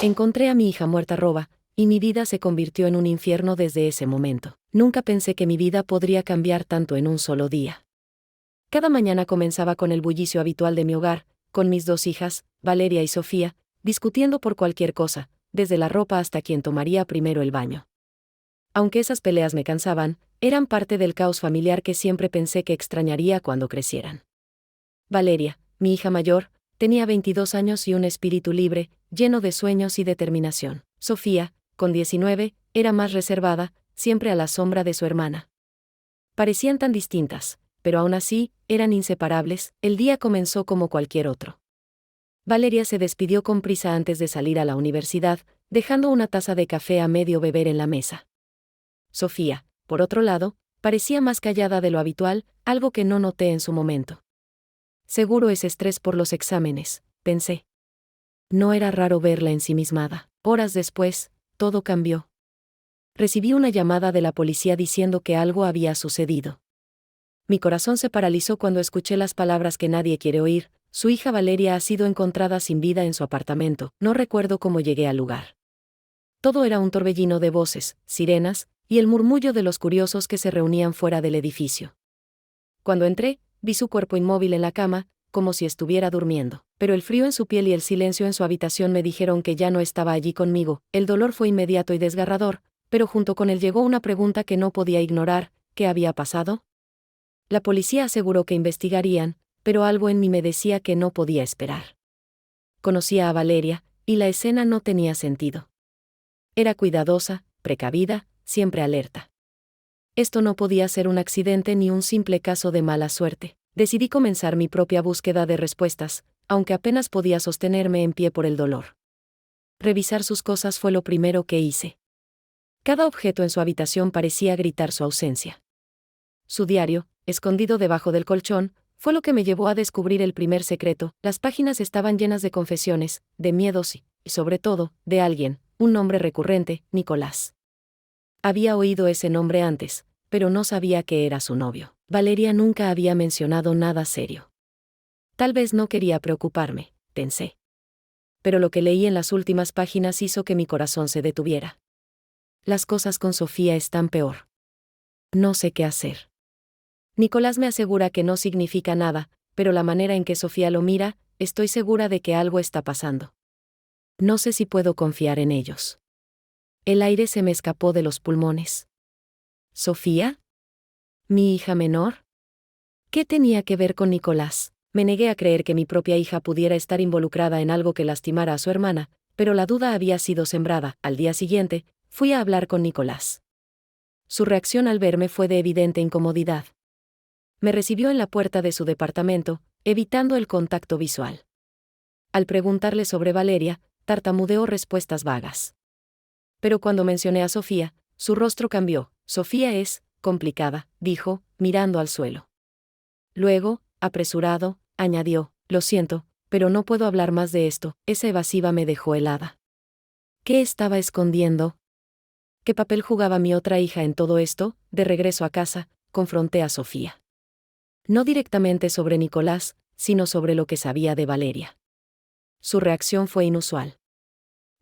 Encontré a mi hija muerta roba, y mi vida se convirtió en un infierno desde ese momento. Nunca pensé que mi vida podría cambiar tanto en un solo día. Cada mañana comenzaba con el bullicio habitual de mi hogar, con mis dos hijas, Valeria y Sofía, discutiendo por cualquier cosa, desde la ropa hasta quién tomaría primero el baño. Aunque esas peleas me cansaban, eran parte del caos familiar que siempre pensé que extrañaría cuando crecieran. Valeria, mi hija mayor, tenía 22 años y un espíritu libre, lleno de sueños y determinación. Sofía, con 19, era más reservada, siempre a la sombra de su hermana. Parecían tan distintas, pero aún así, eran inseparables. El día comenzó como cualquier otro. Valeria se despidió con prisa antes de salir a la universidad, dejando una taza de café a medio beber en la mesa. Sofía, por otro lado, parecía más callada de lo habitual, algo que no noté en su momento. Seguro es estrés por los exámenes, pensé. No era raro verla ensimismada. Horas después, todo cambió. Recibí una llamada de la policía diciendo que algo había sucedido. Mi corazón se paralizó cuando escuché las palabras que nadie quiere oír: su hija Valeria ha sido encontrada sin vida en su apartamento. No recuerdo cómo llegué al lugar. Todo era un torbellino de voces, sirenas, y el murmullo de los curiosos que se reunían fuera del edificio. Cuando entré, vi su cuerpo inmóvil en la cama, como si estuviera durmiendo. Pero el frío en su piel y el silencio en su habitación me dijeron que ya no estaba allí conmigo. El dolor fue inmediato y desgarrador, pero junto con él llegó una pregunta que no podía ignorar: ¿qué había pasado? La policía aseguró que investigarían, pero algo en mí me decía que no podía esperar. Conocía a Valeria, y la escena no tenía sentido. Era cuidadosa, precavida, siempre alerta. Esto no podía ser un accidente ni un simple caso de mala suerte. Decidí comenzar mi propia búsqueda de respuestas, aunque apenas podía sostenerme en pie por el dolor. Revisar sus cosas fue lo primero que hice. Cada objeto en su habitación parecía gritar su ausencia. Su diario, escondido debajo del colchón, fue lo que me llevó a descubrir el primer secreto. Las páginas estaban llenas de confesiones, de miedos y, sobre todo, de alguien, un nombre recurrente: Nicolás. Había oído ese nombre antes, pero no sabía que era su novio. Valeria nunca había mencionado nada serio. Tal vez no quería preocuparme, pensé. Pero lo que leí en las últimas páginas hizo que mi corazón se detuviera. Las cosas con Sofía están peor. No sé qué hacer. Nicolás me asegura que no significa nada, pero la manera en que Sofía lo mira, estoy segura de que algo está pasando. No sé si puedo confiar en ellos. El aire se me escapó de los pulmones. ¿Sofía? ¿Mi hija menor? ¿Qué tenía que ver con Nicolás? Me negué a creer que mi propia hija pudiera estar involucrada en algo que lastimara a su hermana, pero la duda había sido sembrada. Al día siguiente, fui a hablar con Nicolás. Su reacción al verme fue de evidente incomodidad. Me recibió en la puerta de su departamento, evitando el contacto visual. Al preguntarle sobre Valeria, tartamudeó respuestas vagas. Pero cuando mencioné a Sofía, su rostro cambió. Sofía es complicada, dijo, mirando al suelo. Luego, apresurado, añadió: lo siento, pero no puedo hablar más de esto. Esa evasiva me dejó helada. ¿Qué estaba escondiendo? ¿Qué papel jugaba mi otra hija en todo esto? De regreso a casa, confronté a Sofía. No directamente sobre Nicolás, sino sobre lo que sabía de Valeria. Su reacción fue inusual.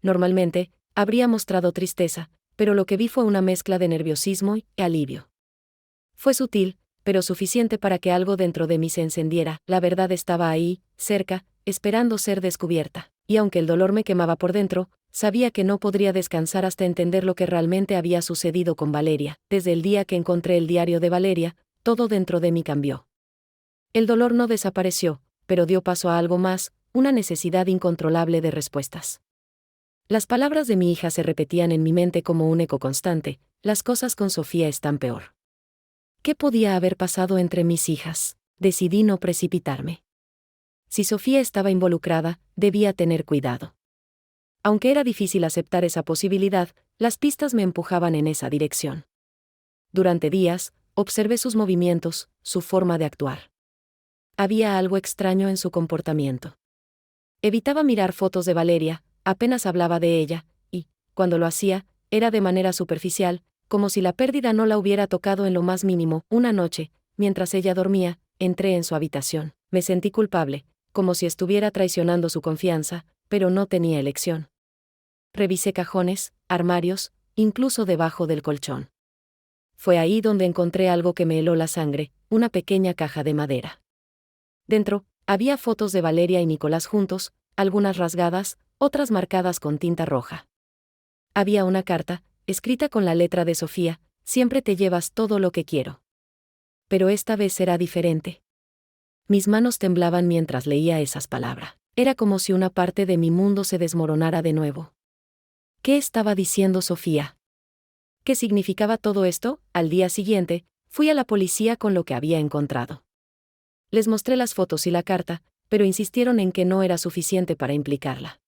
Normalmente, habría mostrado tristeza, pero lo que vi fue una mezcla de nerviosismo y alivio. Fue sutil, pero suficiente para que algo dentro de mí se encendiera. La verdad estaba ahí, cerca, esperando ser descubierta. Y aunque el dolor me quemaba por dentro, sabía que no podría descansar hasta entender lo que realmente había sucedido con Valeria. Desde el día que encontré el diario de Valeria, todo dentro de mí cambió. El dolor no desapareció, pero dio paso a algo más: una necesidad incontrolable de respuestas. Las palabras de mi hija se repetían en mi mente como un eco constante: las cosas con Sofía están peor. ¿Qué podía haber pasado entre mis hijas? Decidí no precipitarme. Si Sofía estaba involucrada, debía tener cuidado. Aunque era difícil aceptar esa posibilidad, las pistas me empujaban en esa dirección. Durante días, observé sus movimientos, su forma de actuar. Había algo extraño en su comportamiento. Evitaba mirar fotos de Valeria, apenas hablaba de ella, y, cuando lo hacía, era de manera superficial, como si la pérdida no la hubiera tocado en lo más mínimo. Una noche, mientras ella dormía, entré en su habitación. Me sentí culpable, como si estuviera traicionando su confianza, pero no tenía elección. Revisé cajones, armarios, incluso debajo del colchón. Fue ahí donde encontré algo que me heló la sangre, una pequeña caja de madera. Dentro, había fotos de Valeria y Nicolás juntos, algunas rasgadas, otras marcadas con tinta roja. Había una carta, escrita con la letra de Sofía: siempre te llevas todo lo que quiero. Pero esta vez era diferente. Mis manos temblaban mientras leía esas palabras. Era como si una parte de mi mundo se desmoronara de nuevo. ¿Qué estaba diciendo Sofía? ¿Qué significaba todo esto? Al día siguiente, fui a la policía con lo que había encontrado. Les mostré las fotos y la carta, pero insistieron en que no era suficiente para implicarla.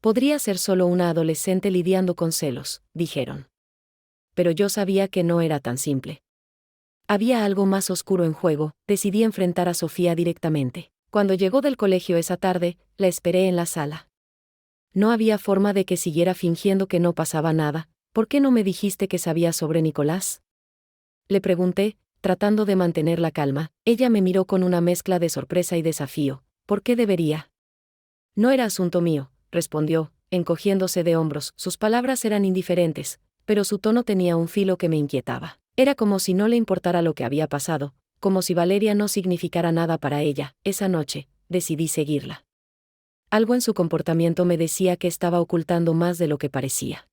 Podría ser solo una adolescente lidiando con celos, dijeron. Pero yo sabía que no era tan simple. Había algo más oscuro en juego. Decidí enfrentar a Sofía directamente. Cuando llegó del colegio esa tarde, la esperé en la sala. No había forma de que siguiera fingiendo que no pasaba nada. ¿Por qué no me dijiste que sabías sobre Nicolás? Le pregunté, tratando de mantener la calma. Ella me miró con una mezcla de sorpresa y desafío. ¿Por qué debería? No era asunto mío, respondió, encogiéndose de hombros. Sus palabras eran indiferentes, pero su tono tenía un filo que me inquietaba. Era como si no le importara lo que había pasado, como si Valeria no significara nada para ella. Esa noche, decidí seguirla. Algo en su comportamiento me decía que estaba ocultando más de lo que parecía.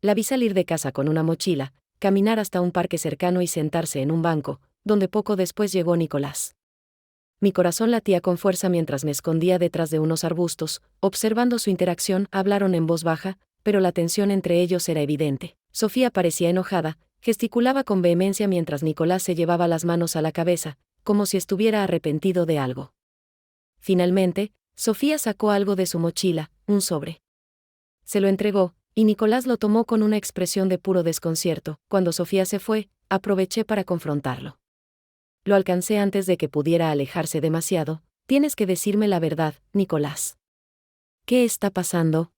La vi salir de casa con una mochila, caminar hasta un parque cercano y sentarse en un banco, donde poco después llegó Nicolás. Mi corazón latía con fuerza mientras me escondía detrás de unos arbustos. Observando su interacción, hablaron en voz baja, pero la tensión entre ellos era evidente. Sofía parecía enojada, gesticulaba con vehemencia mientras Nicolás se llevaba las manos a la cabeza, como si estuviera arrepentido de algo. Finalmente, Sofía sacó algo de su mochila, un sobre. Se lo entregó, y Nicolás lo tomó con una expresión de puro desconcierto. Cuando Sofía se fue, aproveché para confrontarlo. Lo alcancé antes de que pudiera alejarse demasiado. Tienes que decirme la verdad, Nicolás. ¿Qué está pasando?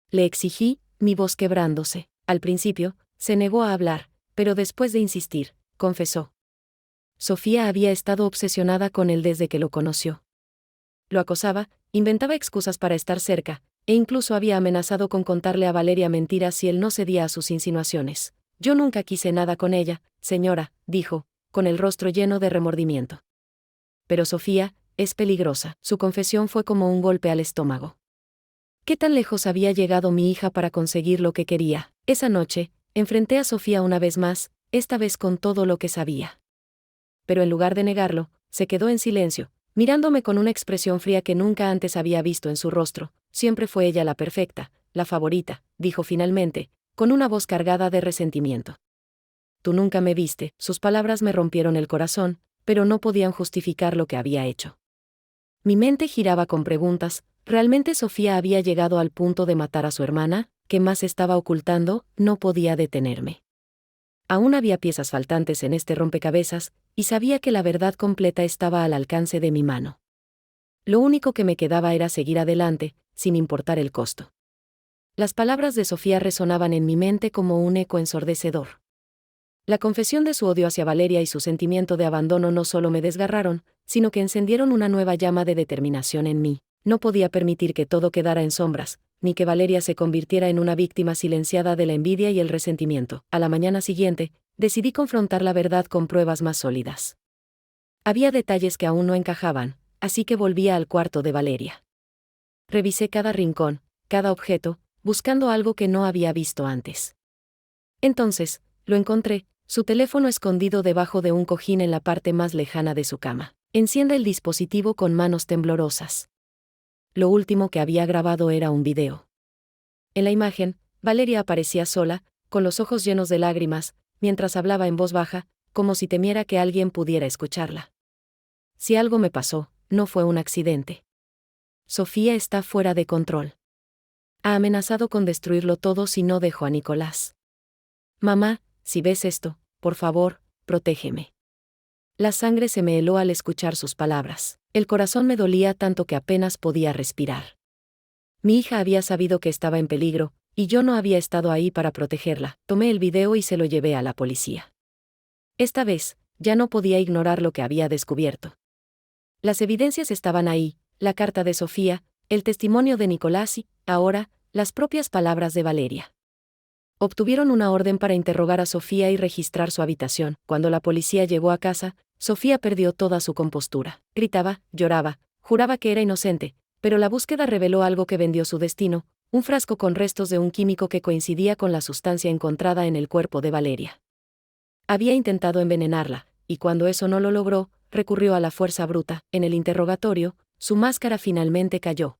Le exigí, mi voz quebrándose. Al principio, se negó a hablar, pero después de insistir, confesó. Sofía había estado obsesionada con él desde que lo conoció. Lo acosaba, inventaba excusas para estar cerca, e incluso había amenazado con contarle a Valeria mentiras si él no cedía a sus insinuaciones. Yo nunca quise nada con ella, señora, dijo, con el rostro lleno de remordimiento. Pero Sofía, es peligrosa. Su confesión fue como un golpe al estómago. ¿Qué tan lejos había llegado mi hija para conseguir lo que quería? Esa noche, enfrenté a Sofía una vez más, esta vez con todo lo que sabía. Pero en lugar de negarlo, se quedó en silencio, mirándome con una expresión fría que nunca antes había visto en su rostro. Siempre fue ella la perfecta, la favorita, dijo finalmente, con una voz cargada de resentimiento. Tú nunca me viste. Sus palabras me rompieron el corazón, pero no podían justificar lo que había hecho. Mi mente giraba con preguntas. ¿Realmente Sofía había llegado al punto de matar a su hermana? ¿Qué más estaba ocultando? No podía detenerme. Aún había piezas faltantes en este rompecabezas, y sabía que la verdad completa estaba al alcance de mi mano. Lo único que me quedaba era seguir adelante, sin importar el costo. Las palabras de Sofía resonaban en mi mente como un eco ensordecedor. La confesión de su odio hacia Valeria y su sentimiento de abandono no solo me desgarraron, sino que encendieron una nueva llama de determinación en mí. No podía permitir que todo quedara en sombras, ni que Valeria se convirtiera en una víctima silenciada de la envidia y el resentimiento. A la mañana siguiente, decidí confrontar la verdad con pruebas más sólidas. Había detalles que aún no encajaban, así que volví al cuarto de Valeria. Revisé cada rincón, cada objeto, buscando algo que no había visto antes. Entonces, lo encontré, su teléfono escondido debajo de un cojín en la parte más lejana de su cama. Enciende el dispositivo con manos temblorosas. Lo último que había grabado era un video. En la imagen, Valeria aparecía sola, con los ojos llenos de lágrimas, mientras hablaba en voz baja, como si temiera que alguien pudiera escucharla. Si algo me pasó, no fue un accidente. Sofía está fuera de control. Ha amenazado con destruirlo todo si no dejo a Nicolás. Mamá, si ves esto, por favor, protégeme. La sangre se me heló al escuchar sus palabras. El corazón me dolía tanto que apenas podía respirar. Mi hija había sabido que estaba en peligro, y yo no había estado ahí para protegerla. Tomé el video y se lo llevé a la policía. Esta vez, ya no podía ignorar lo que había descubierto. Las evidencias estaban ahí, la carta de Sofía, el testimonio de Nicolás y, ahora, las propias palabras de Valeria. Obtuvieron una orden para interrogar a Sofía y registrar su habitación. Cuando la policía llegó a casa, Sofía perdió toda su compostura. Gritaba, lloraba, juraba que era inocente, pero la búsqueda reveló algo que vendió su destino, un frasco con restos de un químico que coincidía con la sustancia encontrada en el cuerpo de Valeria. Había intentado envenenarla, y cuando eso no lo logró, recurrió a la fuerza bruta. En el interrogatorio, su máscara finalmente cayó.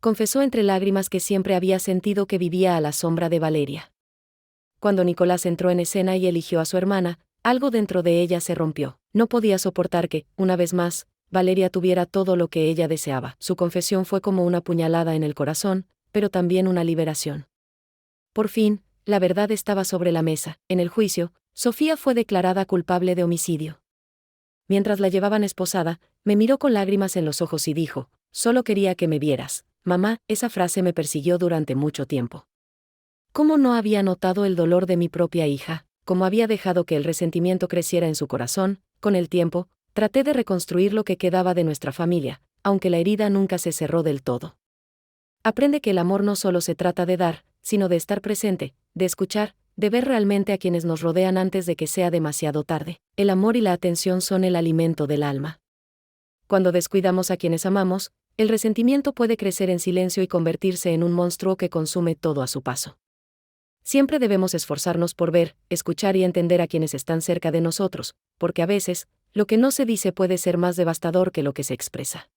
Confesó entre lágrimas que siempre había sentido que vivía a la sombra de Valeria. Cuando Nicolás entró en escena y eligió a su hermana, algo dentro de ella se rompió. No podía soportar que, una vez más, Valeria tuviera todo lo que ella deseaba. Su confesión fue como una puñalada en el corazón, pero también una liberación. Por fin, la verdad estaba sobre la mesa. En el juicio, Sofía fue declarada culpable de homicidio. Mientras la llevaban esposada, me miró con lágrimas en los ojos y dijo, «Solo quería que me vieras, mamá». Esa frase me persiguió durante mucho tiempo. ¿Cómo no había notado el dolor de mi propia hija? ¿Cómo había dejado que el resentimiento creciera en su corazón? Con el tiempo, traté de reconstruir lo que quedaba de nuestra familia, aunque la herida nunca se cerró del todo. Aprende que el amor no solo se trata de dar, sino de estar presente, de escuchar, de ver realmente a quienes nos rodean antes de que sea demasiado tarde. El amor y la atención son el alimento del alma. Cuando descuidamos a quienes amamos, el resentimiento puede crecer en silencio y convertirse en un monstruo que consume todo a su paso. Siempre debemos esforzarnos por ver, escuchar y entender a quienes están cerca de nosotros, porque a veces, lo que no se dice puede ser más devastador que lo que se expresa.